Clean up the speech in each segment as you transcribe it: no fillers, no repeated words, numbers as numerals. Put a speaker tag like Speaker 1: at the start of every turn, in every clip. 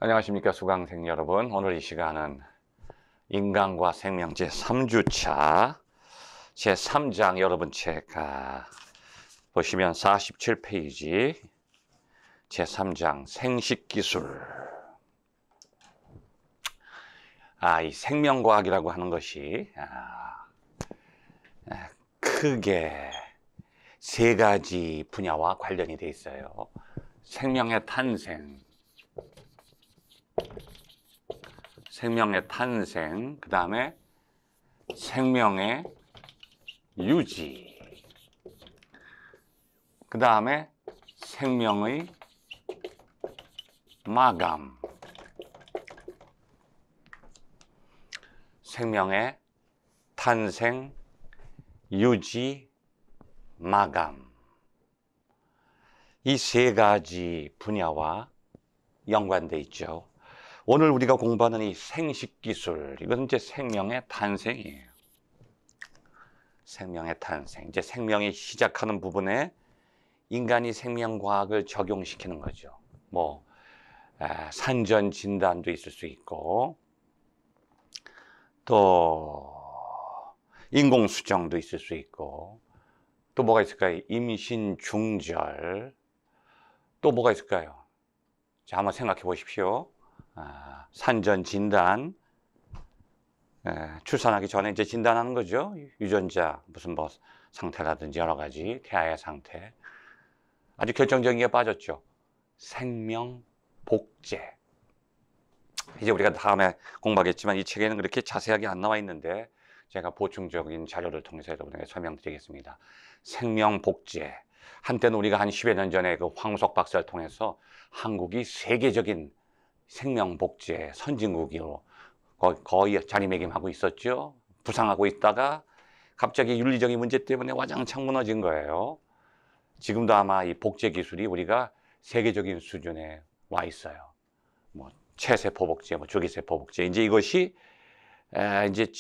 Speaker 1: 안녕하십니까 수강생 여러분. 오늘 이 시간은 인간과 생명 제3주차 제3장 여러분 책 보시면 47페이지 제3장 생식기술. 이 생명과학이라고 하는 것이 크게 세 가지 분야와 관련이 되어 있어요. 생명의 탄생, 그 다음에 생명의 유지, 그 다음에 생명의 마감, 생명의 탄생, 유지, 마감. 이 세 가지 분야와 연관되어 있죠. 오늘 우리가 공부하는 이 생식기술, 이건 이제 생명의 탄생이에요. 생명의 탄생. 이제 생명이 시작하는 부분에 인간이 생명과학을 적용시키는 거죠. 산전 진단도 있을 수 있고, 또 인공수정도 있을 수 있고, 또 뭐가 있을까요? 임신 중절, 또 뭐가 있을까요? 자, 한번 생각해 보십시오. 산전 진단, 출산하기 전에 이제 진단하는 거죠. 유전자 무슨 상태라든지 여러 가지 태아의 상태. 아주 결정적인 게 빠졌죠. 생명 복제. 이제 우리가 다음에 공부하겠지만 이 책에는 그렇게 자세하게 안 나와 있는데 제가 보충적인 자료를 통해서 여러분에게 설명드리겠습니다. 생명 복제. 한때는 우리가 한 10여 년 전에 그 황우석 박사를 통해서 한국이 세계적인 생명 복제 선진국으로 거의 자리매김하고 있었죠. 부상하고 있다가 갑자기 윤리적인 문제 때문에 와장창 무너진 거예요. 지금도 아마 이 복제 기술이 우리가 세계적인 수준에 와 있어요. 체세포 복제, 주기세포 복제. 이제 이것이 이제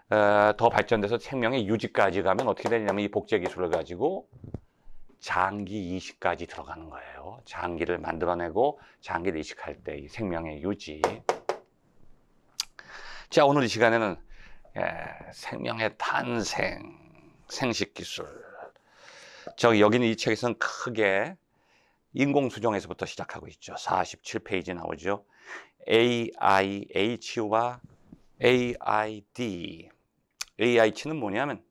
Speaker 1: 더 발전돼서 생명의 유지까지 가면 어떻게 되냐면 이 복제 기술을 가지고 장기 이식까지 들어가는 거예요. 장기를 만들어내고 장기를 이식할 때 이 생명의 유지. 자, 오늘 이 시간에는 생명의 탄생, 생식기술. 여기는 이 책에서는 크게 인공수정에서부터 시작하고 있죠. 47페이지 나오죠. AIH와 AID. AIH는 뭐냐면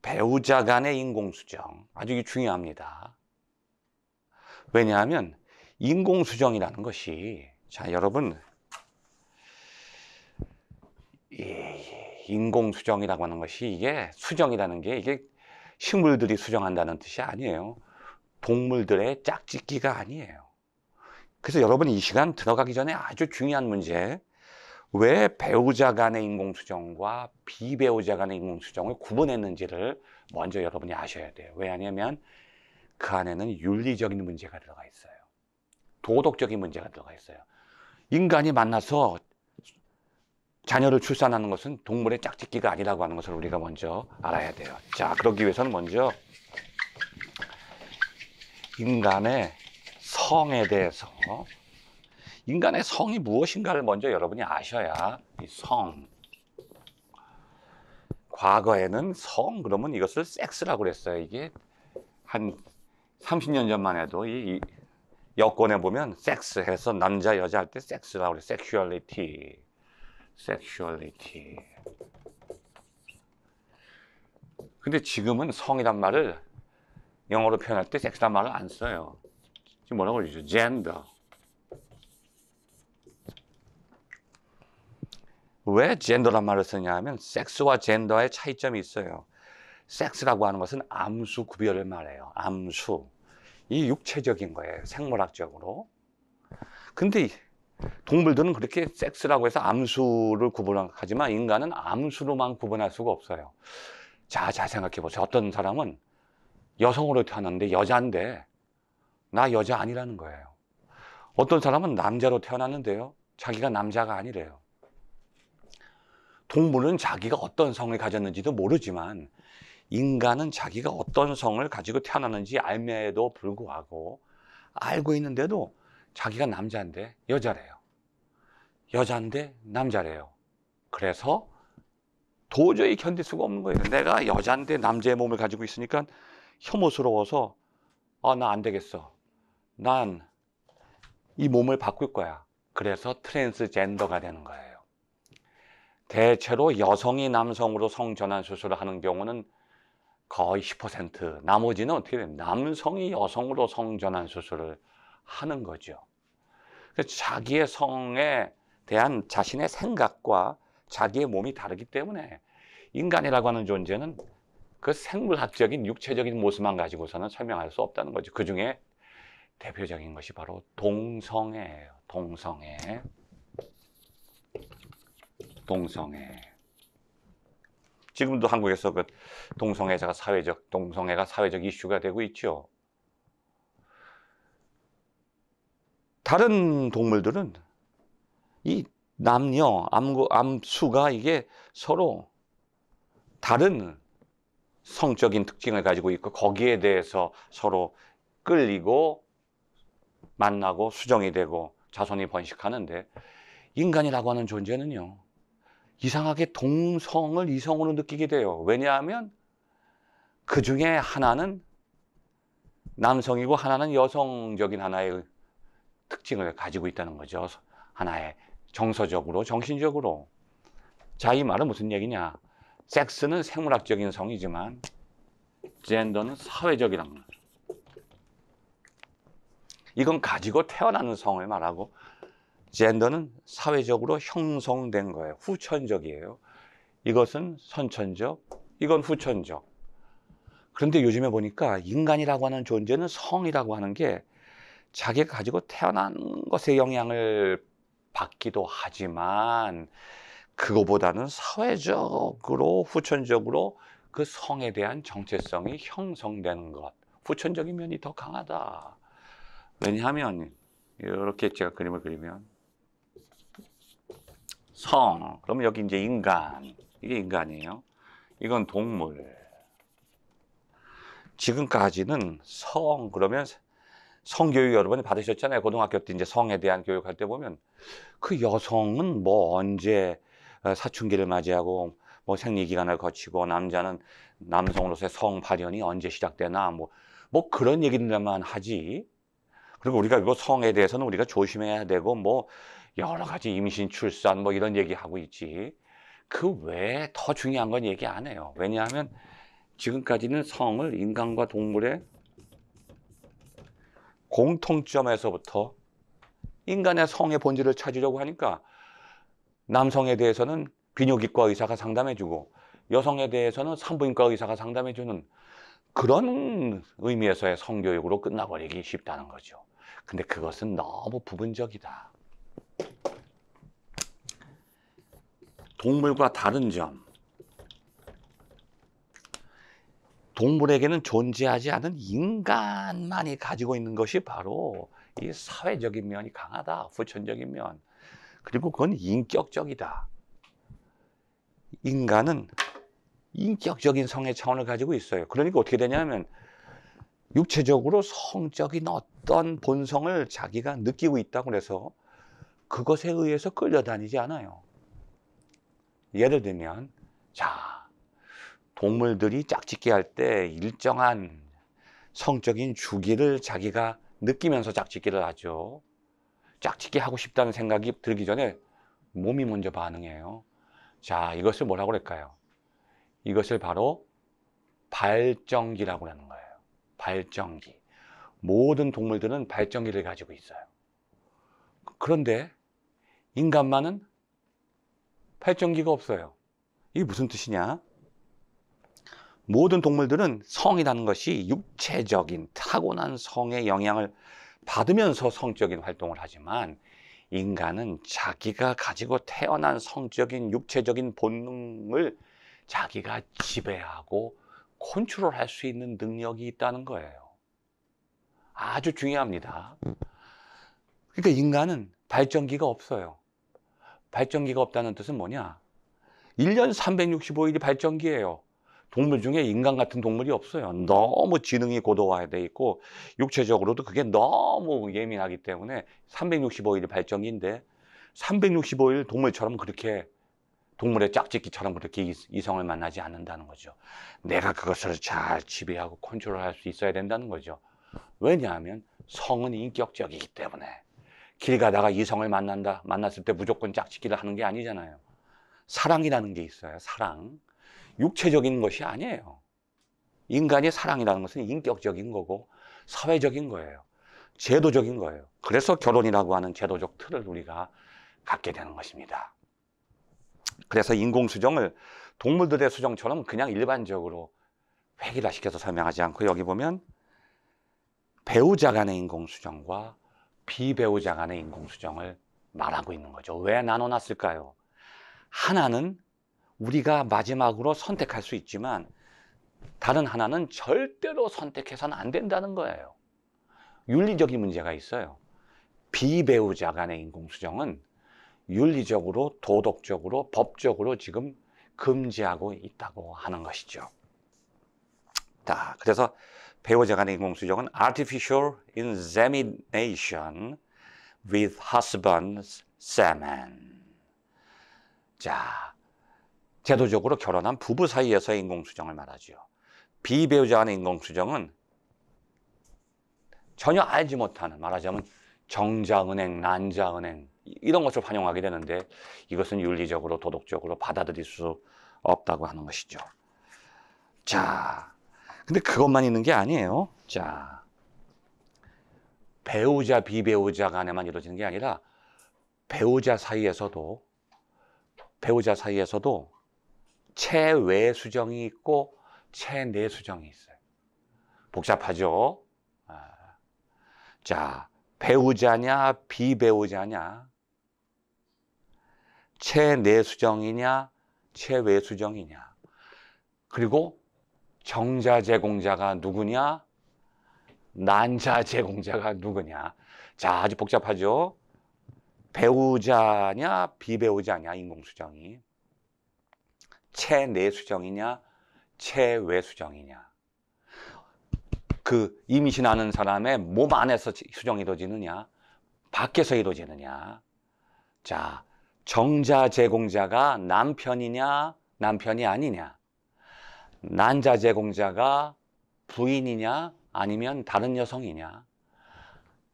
Speaker 1: 배우자 간의 인공수정. 아주 중요합니다. 왜냐하면 인공수정이라는 것이, 자, 여러분, 인공수정이라고 하는 것이 이게 수정이라는 게 이게 식물들이 수정한다는 뜻이 아니에요. 동물들의 짝짓기가 아니에요. 그래서 여러분이 이 시간 들어가기 전에 아주 중요한 문제, 왜 배우자 간의 인공수정과 비배우자 간의 인공수정을 구분했는지를 먼저 여러분이 아셔야 돼요. 왜냐하면 그 안에는 윤리적인 문제가 들어가 있어요. 도덕적인 문제가 들어가 있어요. 인간이 만나서 자녀를 출산하는 것은 동물의 짝짓기가 아니라고 하는 것을 우리가 먼저 알아야 돼요. 자, 그러기 위해서는 먼저 인간의 성에 대해서, 인간의 성이 무엇인가를 먼저 여러분이 아셔야 이 성. 과거에는 성 그러면 이것을 섹스라고 그랬어요. 이게 한 30년 전만 해도 이 여권에 보면 섹스 해서 남자 여자 할 때 섹스라고 그래요. 섹슈얼리티. 근데 지금은 성이란 말을 영어로 표현할 때 섹스란 말을 안 써요. 지금 뭐라고 그러죠? 젠더. 왜 젠더란 말을 쓰냐 하면 섹스와 젠더의 차이점이 있어요. 섹스라고 하는 것은 암수 구별을 말해요. 암수. 이 육체적인 거예요. 생물학적으로. 근데 동물들은 그렇게 섹스라고 해서 암수를 구분하지만 인간은 암수로만 구분할 수가 없어요. 자, 잘 생각해 보세요. 어떤 사람은 여성으로 태어났는데 여자인데 나 여자 아니라는 거예요. 어떤 사람은 남자로 태어났는데요, 자기가 남자가 아니래요. 동물은 자기가 어떤 성을 가졌는지도 모르지만 인간은 자기가 어떤 성을 가지고 태어났는지 알매에도 불구하고, 알고 있는데도 자기가 남자인데 여자래요. 여자인데 남자래요. 그래서 도저히 견딜 수가 없는 거예요. 내가 여자인데 남자의 몸을 가지고 있으니까 혐오스러워서 나 안 되겠어. 난 이 몸을 바꿀 거야. 그래서 트랜스젠더가 되는 거예요. 대체로 여성이 남성으로 성전환 수술을 하는 경우는 거의 10%, 나머지는 어떻게 돼요? 남성이 여성으로 성전환 수술을 하는 거죠. 그래서 자기의 성에 대한 자신의 생각과 자기의 몸이 다르기 때문에 인간이라고 하는 존재는 그 생물학적인 육체적인 모습만 가지고서는 설명할 수 없다는 거죠. 그 중에 대표적인 것이 바로 동성애예요. 동성애. 지금도 한국에서 그 동성애가 사회적 이슈가 되고 있죠. 다른 동물들은 이 남녀, 암수가 이게 서로 다른 성적인 특징을 가지고 있고 거기에 대해서 서로 끌리고 만나고 수정이 되고 자손이 번식하는데 인간이라고 하는 존재는요. 이상하게 동성을 이성으로 느끼게 돼요. 왜냐하면 그 중에 하나는 남성이고 하나는 여성적인 하나의 특징을 가지고 있다는 거죠. 하나의 정서적으로, 정신적으로. 자, 이 말은 무슨 얘기냐? 섹스는 생물학적인 성이지만 젠더는 사회적이라는 거예요. 이건 가지고 태어나는 성을 말하고 젠더는 사회적으로 형성된 거예요. 후천적이에요. 이것은 선천적, 이건 후천적. 그런데 요즘에 보니까 인간이라고 하는 존재는 성이라고 하는 게 자기가 가지고 태어난 것에 영향을 받기도 하지만 그거보다는 사회적으로 후천적으로 그 성에 대한 정체성이 형성되는 것. 후천적인 면이 더 강하다. 왜냐하면 이렇게 제가 그림을 그리면 성, 그러면 여기 이제 인간, 이게 인간이에요. 이건 동물. 지금까지는 성, 그러면 성교육 여러분이 받으셨잖아요. 고등학교 때 이제 성에 대한 교육할 때 보면 그 여성은 뭐 언제 사춘기를 맞이하고 뭐 생리기간을 거치고 남자는 남성으로서의 성 발현이 언제 시작되나 뭐 그런 얘기들만 하지. 그리고 우리가 이거 성에 대해서는 우리가 조심해야 되고 뭐 여러 가지 임신, 출산 뭐 이런 얘기하고 있지. 그 외에 더 중요한 건 얘기 안 해요. 왜냐하면 지금까지는 성을 인간과 동물의 공통점에서부터 인간의 성의 본질을 찾으려고 하니까 남성에 대해서는 비뇨기과 의사가 상담해주고 여성에 대해서는 산부인과 의사가 상담해주는 그런 의미에서의 성교육으로 끝나버리기 쉽다는 거죠. 근데 그것은 너무 부분적이다. 동물과 다른 점. 동물에게는 존재하지 않은 인간만이 가지고 있는 것이 바로 이 사회적인 면이 강하다. 후천적인 면. 그리고 그건 인격적이다. 인간은 인격적인 성의 차원을 가지고 있어요. 그러니까 어떻게 되냐면 육체적으로 성적인 어떤 본성을 자기가 느끼고 있다고 해서 그것에 의해서 끌려다니지 않아요. 예를 들면 자, 동물들이 짝짓기 할 때 일정한 성적인 주기를 자기가 느끼면서 짝짓기를 하죠. 짝짓기 하고 싶다는 생각이 들기 전에 몸이 먼저 반응해요. 자, 이것을 뭐라고 그럴까요? 이것을 바로 발정기라고 하는 거예요. 발정기. 모든 동물들은 발정기를 가지고 있어요. 그런데 인간만은 발정기가 없어요. 이게 무슨 뜻이냐? 모든 동물들은 성이라는 것이 육체적인 타고난 성의 영향을 받으면서 성적인 활동을 하지만 인간은 자기가 가지고 태어난 성적인 육체적인 본능을 자기가 지배하고 컨트롤할 수 있는 능력이 있다는 거예요. 아주 중요합니다. 그러니까 인간은 발정기가 없어요. 발정기가 없다는 뜻은 뭐냐? 1년 365일이 발정기예요. 동물 중에 인간 같은 동물이 없어요. 너무 지능이 고도화되어 있고 육체적으로도 그게 너무 예민하기 때문에 365일 발정인데 365일 동물처럼 그렇게 동물의 짝짓기처럼 그렇게 이성을 만나지 않는다는 거죠. 내가 그것을 잘 지배하고 컨트롤할 수 있어야 된다는 거죠. 왜냐하면 성은 인격적이기 때문에 길 가다가 이성을 만났을 때 무조건 짝짓기를 하는 게 아니잖아요. 사랑이라는 게 있어요. 사랑. 육체적인 것이 아니에요. 인간의 사랑이라는 것은 인격적인 거고 사회적인 거예요. 제도적인 거예요. 그래서 결혼이라고 하는 제도적 틀을 우리가 갖게 되는 것입니다. 그래서 인공수정을 동물들의 수정처럼 그냥 일반적으로 획일화시켜서 설명하지 않고 여기 보면 배우자 간의 인공수정과 비배우자 간의 인공수정을 말하고 있는 거죠. 왜 나눠놨을까요? 하나는 우리가 마지막으로 선택할 수 있지만 다른 하나는 절대로 선택해서는 안 된다는 거예요. 윤리적인 문제가 있어요. 비배우자 간의 인공수정은 윤리적으로, 도덕적으로, 법적으로 지금 금지하고 있다고 하는 것이죠. 자, 그래서 배우자 간의 인공수정은 artificial insemination with husband's semen. 자, 제도적으로 결혼한 부부 사이에서의 인공수정을 말하죠. 비배우자 간의 인공수정은 전혀 알지 못하는, 말하자면 정자은행, 난자은행 이런 것을 환영하게 되는데 이것은 윤리적으로 도덕적으로 받아들일 수 없다고 하는 것이죠. 자, 근데 그것만 있는 게 아니에요. 자, 배우자 비배우자 간에만 이루어지는 게 아니라 배우자 사이에서도 체외 수정이 있고 체내 수정이 있어요. 복잡하죠? 자, 배우자냐 비배우자냐, 체내 수정이냐 체외 수정이냐, 그리고 정자 제공자가 누구냐, 난자 제공자가 누구냐. 자, 아주 복잡하죠? 배우자냐 비배우자냐 인공수정이, 체내 수정이냐 체외 수정이냐, 그 임신하는 사람의 몸 안에서 수정이 이루어지느냐 밖에서 이루어지느냐. 자, 정자 제공자가 남편이냐 남편이 아니냐, 난자 제공자가 부인이냐 아니면 다른 여성이냐,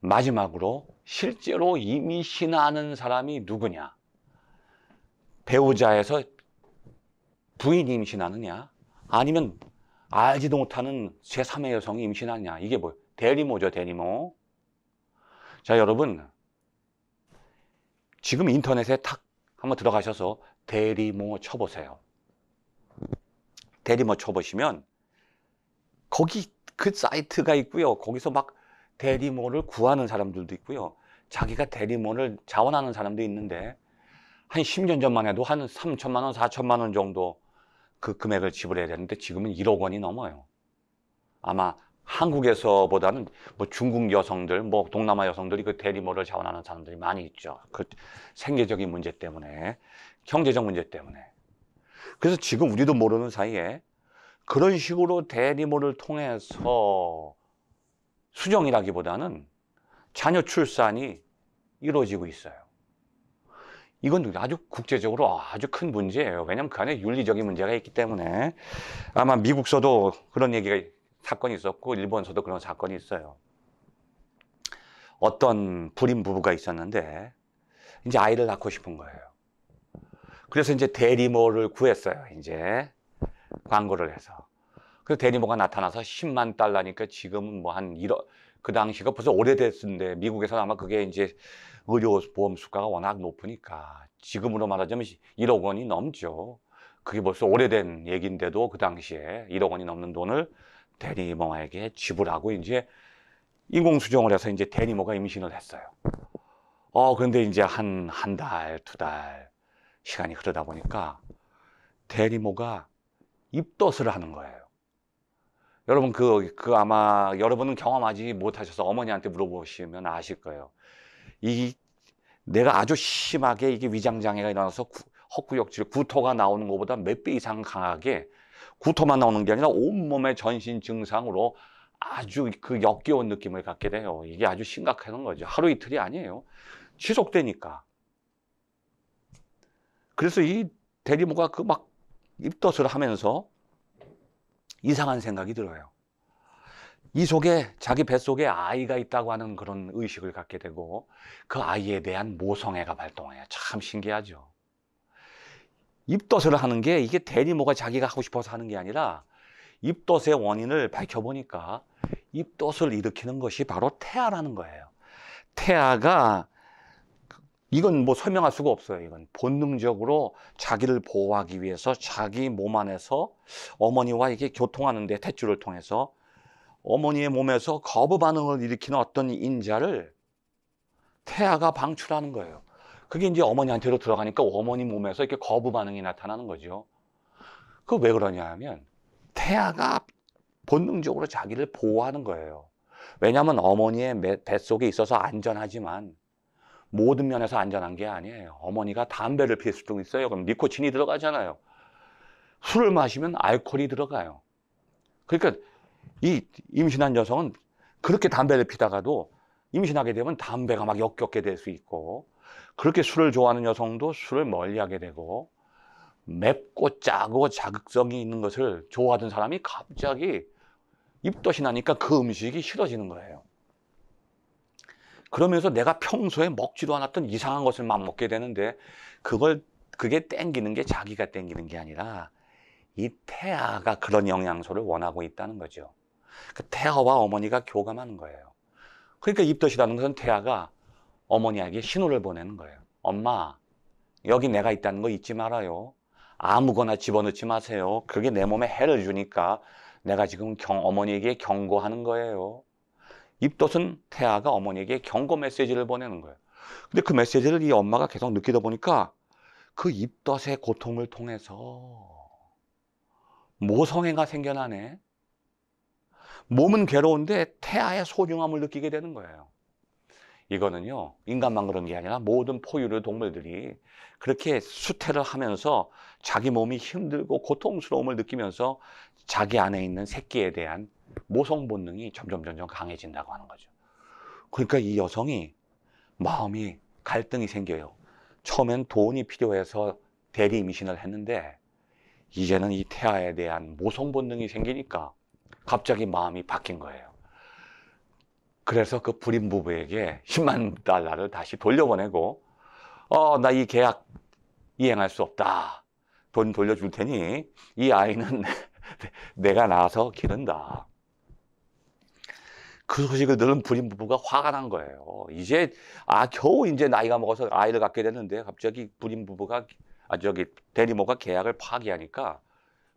Speaker 1: 마지막으로 실제로 임신하는 사람이 누구냐, 배우자에서 부인이 임신하느냐 아니면 알지도 못하는 제3의 여성이 임신하느냐. 이게 뭐예요? 대리모죠, 대리모. 자, 여러분 지금 인터넷에 탁 한번 들어가셔서 대리모 쳐보세요. 대리모 쳐보시면 거기 그 사이트가 있고요. 거기서 막 대리모를 구하는 사람들도 있고요. 자기가 대리모를 자원하는 사람도 있는데 한 10년 전만 해도 한 3천만 원, 4천만 원 정도 그 금액을 지불해야 되는데 지금은 1억 원이 넘어요. 아마 한국에서보다는 뭐 중국 여성들, 뭐 동남아 여성들이 그 대리모를 자원하는 사람들이 많이 있죠. 그 생계적인 문제 때문에, 경제적 문제 때문에. 그래서 지금 우리도 모르는 사이에 그런 식으로 대리모를 통해서 수정이라기보다는 자녀 출산이 이루어지고 있어요. 이건 아주 국제적으로 아주 큰 문제예요. 왜냐하면 그 안에 윤리적인 문제가 있기 때문에. 아마 미국서도 그런 사건이 있었고 일본서도 그런 사건이 있어요. 어떤 불임 부부가 있었는데 이제 아이를 낳고 싶은 거예요. 그래서 이제 대리모를 구했어요. 이제 광고를 해서. 그래서 대리모가 나타나서 10만 달러니까 지금은 뭐 한 1억, 그 당시가 벌써 오래됐는데 미국에서는 아마 그게 이제 의료보험 수가가 워낙 높으니까 지금으로 말하자면 1억 원이 넘죠. 그게 벌써 오래된 얘기인데도 그 당시에 1억 원이 넘는 돈을 대리모에게 지불하고 이제 인공수정을 해서 이제 대리모가 임신을 했어요. 그런데 이제 한 달, 2달 시간이 흐르다 보니까 대리모가 입덧을 하는 거예요. 여러분 아마 여러분은 경험하지 못하셔서 어머니한테 물어보시면 아실 거예요. 내가 아주 심하게 이게 위장장애가 일어나서 헛구역질, 구토가 나오는 것보다 몇 배 이상 강하게 구토만 나오는 게 아니라 온몸의 전신 증상으로 아주 그 역겨운 느낌을 갖게 돼요. 이게 아주 심각한 거죠. 하루 이틀이 아니에요. 지속되니까. 그래서 이 대리모가 그 막 입덧을 하면서 이상한 생각이 들어요. 이 속에 자기 뱃속에 아이가 있다고 하는 그런 의식을 갖게 되고 그 아이에 대한 모성애가 발동해요. 참 신기하죠. 입덧을 하는 게 이게 대리모가 자기가 하고 싶어서 하는 게 아니라 입덧의 원인을 밝혀보니까 입덧을 일으키는 것이 바로 태아라는 거예요. 태아가 이건 뭐 설명할 수가 없어요. 이건 본능적으로 자기를 보호하기 위해서 자기 몸 안에서 어머니와 이게 교통하는데 탯줄을 통해서 어머니의 몸에서 거부 반응을 일으키는 어떤 인자를 태아가 방출하는 거예요. 그게 이제 어머니한테로 들어가니까 어머니 몸에서 이렇게 거부 반응이 나타나는 거죠. 그 왜 그러냐 하면 태아가 본능적으로 자기를 보호하는 거예요. 왜냐하면 어머니의 뱃속에 있어서 안전하지만 모든 면에서 안전한 게 아니에요. 어머니가 담배를 피울 수도 있어요. 그럼 니코틴이 들어가잖아요. 술을 마시면 알코올이 들어가요. 그러니까 이 임신한 여성은 그렇게 담배를 피다가도 임신하게 되면 담배가 막 역겹게 될 수 있고, 그렇게 술을 좋아하는 여성도 술을 멀리하게 되고, 맵고 짜고 자극성이 있는 것을 좋아하던 사람이 갑자기 입덧이 나니까 그 음식이 싫어지는 거예요. 그러면서 내가 평소에 먹지도 않았던 이상한 것을 막 먹게 되는데 그게 땡기는 게 자기가 땡기는 게 아니라 이 태아가 그런 영양소를 원하고 있다는 거죠. 그 태아와 어머니가 교감하는 거예요. 그러니까 입덧이라는 것은 태아가 어머니에게 신호를 보내는 거예요. 엄마, 여기 내가 있다는 거 잊지 말아요. 아무거나 집어넣지 마세요. 그게 내 몸에 해를 주니까 내가 지금 어머니에게 경고하는 거예요. 입덧은 태아가 어머니에게 경고 메시지를 보내는 거예요. 근데 그 메시지를 이 엄마가 계속 느끼다 보니까 그 입덧의 고통을 통해서 모성애가 생겨나네. 몸은 괴로운데 태아의 소중함을 느끼게 되는 거예요. 이거는요, 인간만 그런 게 아니라 모든 포유류 동물들이 그렇게 수태를 하면서 자기 몸이 힘들고 고통스러움을 느끼면서 자기 안에 있는 새끼에 대한 모성 본능이 점점 강해진다고 하는 거죠. 그러니까 이 여성이 마음이 갈등이 생겨요. 처음엔 돈이 필요해서 대리 임신을 했는데 이제는 이 태아에 대한 모성 본능이 생기니까 갑자기 마음이 바뀐 거예요. 그래서 그 불임 부부에게 10만 달러를 다시 돌려보내고 나 이 계약 이행할 수 없다. 돈 돌려줄 테니 이 아이는 내가 낳아서 기른다. 그 소식을 들은 불임 부부가 화가 난 거예요. 이제 겨우 이제 나이가 먹어서 아이를 갖게 됐는데 갑자기 불임 부부가 대리모가 계약을 파기하니까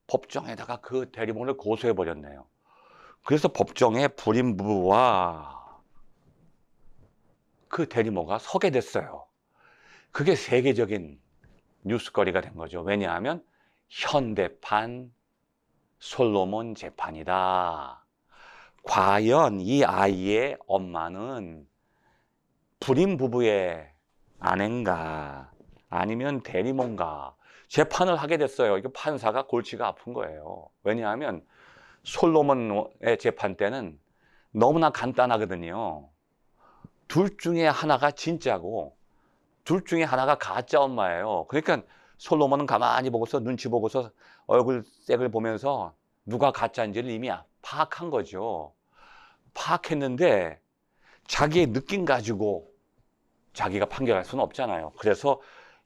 Speaker 1: 법정에다가 그 대리모를 고소해 버렸네요. 그래서 법정에 불임 부부와 그 대리모가 서게 됐어요. 그게 세계적인 뉴스거리가 된 거죠. 왜냐하면 현대판 솔로몬 재판이다. 과연 이 아이의 엄마는 불임 부부의 아내인가 아니면 대리모인가 재판을 하게 됐어요. 이거 판사가 골치가 아픈 거예요. 왜냐하면 솔로몬의 재판 때는 너무나 간단하거든요. 둘 중에 하나가 진짜고 둘 중에 하나가 가짜 엄마예요. 그러니까 솔로몬은 가만히 보고서 눈치 보고서 얼굴 색을 보면서 누가 가짜인지를 이미 파악한 거죠. 파악했는데 자기의 느낌 가지고 자기가 판결할 수는 없잖아요. 그래서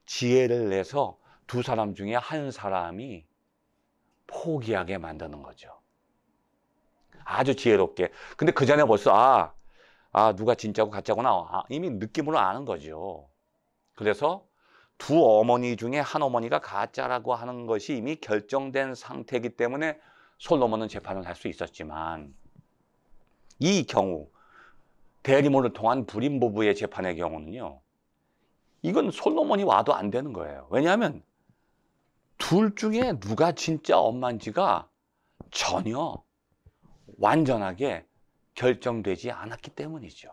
Speaker 1: 지혜를 내서 두 사람 중에 한 사람이 포기하게 만드는 거죠. 아주 지혜롭게. 근데 그 전에 벌써 누가 진짜고 가짜구나 이미 느낌으로 아는 거죠. 그래서 두 어머니 중에 한 어머니가 가짜라고 하는 것이 이미 결정된 상태이기 때문에 솔로몬은 재판을 할 수 있었지만 이 경우 대리모를 통한 불임 부부의 재판의 경우는요, 이건 솔로몬이 와도 안 되는 거예요. 왜냐하면 둘 중에 누가 진짜 엄마인지가 전혀 완전하게 결정되지 않았기 때문이죠.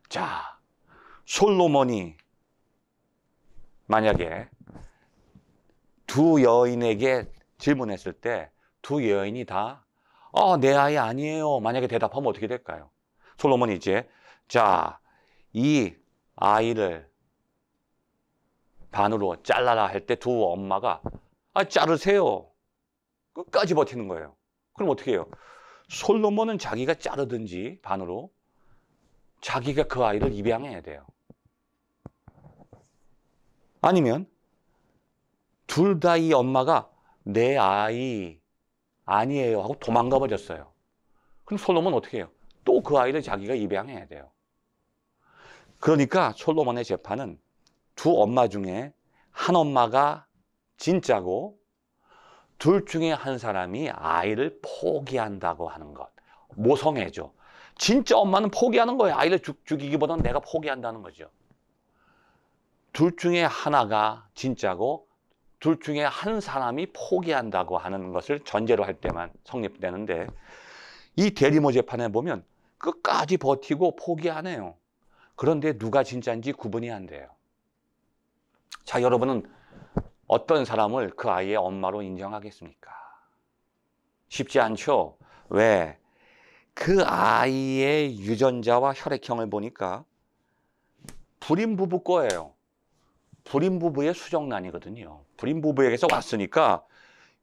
Speaker 1: 자, 솔로몬이 만약에 두 여인에게 질문했을 때 두 여인이 다 내 아이 아니에요. 만약에 대답하면 어떻게 될까요? 솔로몬이 이제 자, 이 아이를 반으로 잘라라 할 때 두 엄마가 자르세요. 끝까지 버티는 거예요. 그럼 어떻게 해요? 솔로몬은 자기가 자르든지 반으로 자기가 그 아이를 입양해야 돼요. 아니면 둘 다 이 엄마가 내 아이 아니에요 하고 도망가 버렸어요. 그럼 솔로몬은 어떻게 해요? 또 그 아이를 자기가 입양해야 돼요. 그러니까 솔로몬의 재판은 두 엄마 중에 한 엄마가 진짜고 둘 중에 한 사람이 아이를 포기한다고 하는 것. 모성애죠. 진짜 엄마는 포기하는 거예요. 아이를 죽이기보다는 내가 포기한다는 거죠. 둘 중에 하나가 진짜고 둘 중에 한 사람이 포기한다고 하는 것을 전제로 할 때만 성립되는데 이 대리모 재판에 보면 끝까지 버티고 포기 안 해요. 그런데 누가 진짜인지 구분이 안 돼요. 자, 여러분은 어떤 사람을 그 아이의 엄마로 인정하겠습니까? 쉽지 않죠? 왜? 그 아이의 유전자와 혈액형을 보니까 불임 부부 거예요. 불임 부부의 수정란이거든요. 불임 부부에게서 왔으니까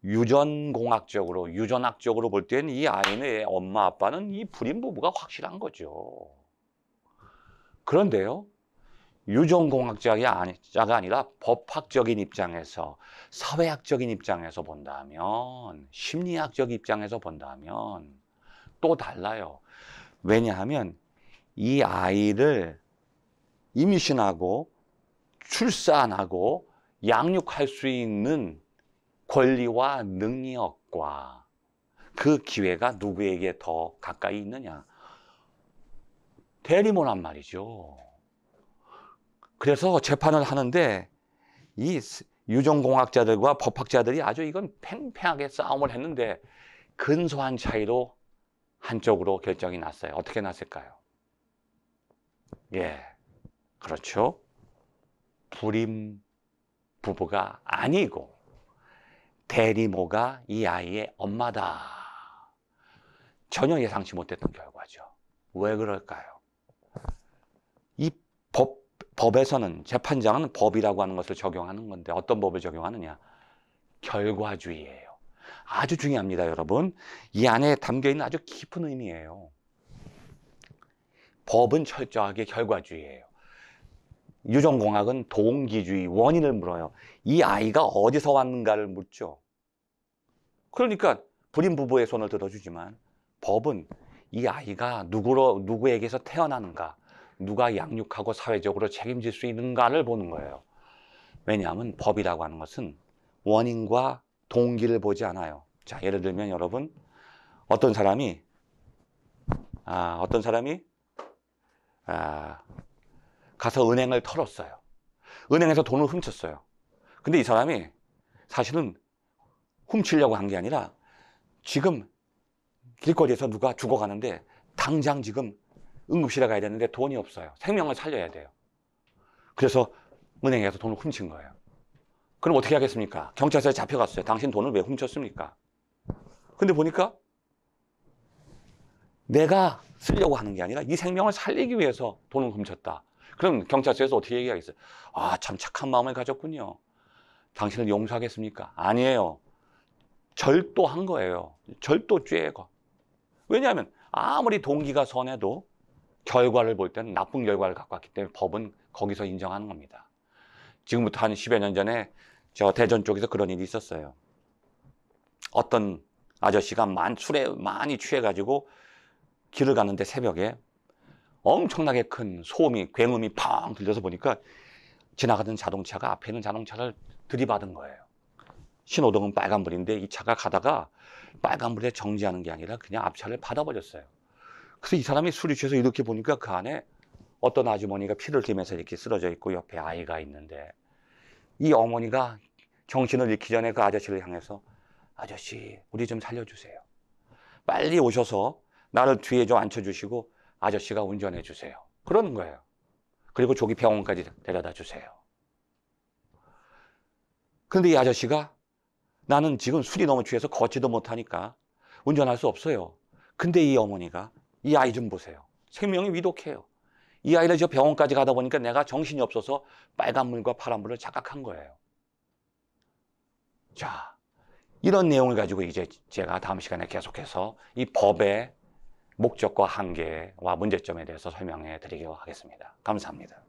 Speaker 1: 유전공학적으로, 유전학적으로 볼 때는 이 아이의 엄마, 아빠는 이 불임 부부가 확실한 거죠. 그런데요, 유전공학자가 아니라 법학적인 입장에서, 사회학적인 입장에서 본다면, 심리학적 입장에서 본다면 또 달라요. 왜냐하면 이 아이를 임신하고 출산하고 양육할 수 있는 권리와 능력과 그 기회가 누구에게 더 가까이 있느냐? 대리모란 말이죠. 그래서 재판을 하는데 이 유전공학자들과 법학자들이 아주 이건 팽팽하게 싸움을 했는데 근소한 차이로 한쪽으로 결정이 났어요. 어떻게 났을까요? 예, 그렇죠. 불임 부부가 아니고 대리모가 이 아이의 엄마다. 전혀 예상치 못했던 결과죠. 왜 그럴까요? 이 법에서는 재판장은 법이라고 하는 것을 적용하는 건데 어떤 법을 적용하느냐? 결과주의예요. 아주 중요합니다, 여러분. 이 안에 담겨있는 아주 깊은 의미예요. 법은 철저하게 결과주의예요. 유전공학은 동기주의, 원인을 물어요. 이 아이가 어디서 왔는가를 묻죠. 그러니까 불임 부부의 손을 들어주지만 법은 이 아이가 누구에게서 태어나는가, 누가 양육하고 사회적으로 책임질 수 있는가를 보는 거예요. 왜냐하면 법이라고 하는 것은 원인과 동기를 보지 않아요. 자, 예를 들면 여러분, 어떤 사람이 가서 은행을 털었어요. 은행에서 돈을 훔쳤어요. 근데 이 사람이 사실은 훔치려고 한 게 아니라 지금 길거리에서 누가 죽어가는데 당장 지금 응급실에 가야 되는데 돈이 없어요. 생명을 살려야 돼요. 그래서 은행에서 돈을 훔친 거예요. 그럼 어떻게 하겠습니까? 경찰서에 잡혀갔어요. 당신 돈을 왜 훔쳤습니까? 근데 보니까 내가 쓰려고 하는 게 아니라 이 생명을 살리기 위해서 돈을 훔쳤다. 그럼 경찰서에서 어떻게 얘기하겠어요? 참 착한 마음을 가졌군요. 당신을 용서하겠습니까? 아니에요. 절도한 거예요. 절도죄가. 왜냐하면 아무리 동기가 선해도 결과를 볼 때는 나쁜 결과를 갖고 왔기 때문에 법은 거기서 인정하는 겁니다. 지금부터 한 10여 년 전에 저 대전 쪽에서 그런 일이 있었어요. 어떤 아저씨가 술에 많이 취해가지고 길을 가는데 새벽에 엄청나게 큰 소음이, 굉음이 팡 들려서 보니까 지나가던 자동차가 앞에 있는 자동차를 들이받은 거예요. 신호등은 빨간불인데 이 차가 가다가 빨간불에 정지하는 게 아니라 그냥 앞차를 받아버렸어요. 그래서 이 사람이 술이 취해서 이렇게 보니까 그 안에 어떤 아주머니가 피를 흘리면서 이렇게 쓰러져 있고 옆에 아이가 있는데 이 어머니가 정신을 잃기 전에 그 아저씨를 향해서 아저씨, 우리 좀 살려주세요. 빨리 오셔서 나를 뒤에 좀 앉혀주시고 아저씨가 운전해 주세요. 그러는 거예요. 그리고 조기 병원까지 데려다 주세요. 그런데 이 아저씨가 나는 지금 술이 너무 취해서 걷지도 못하니까 운전할 수 없어요. 근데 이 어머니가 이 아이 좀 보세요. 생명이 위독해요. 이 아이를 저 병원까지 가다 보니까 내가 정신이 없어서 빨간물과 파란물을 착각한 거예요. 자, 이런 내용을 가지고 이제 제가 다음 시간에 계속해서 이 법의 목적과 한계와 문제점에 대해서 설명해 드리도록 하겠습니다. 감사합니다.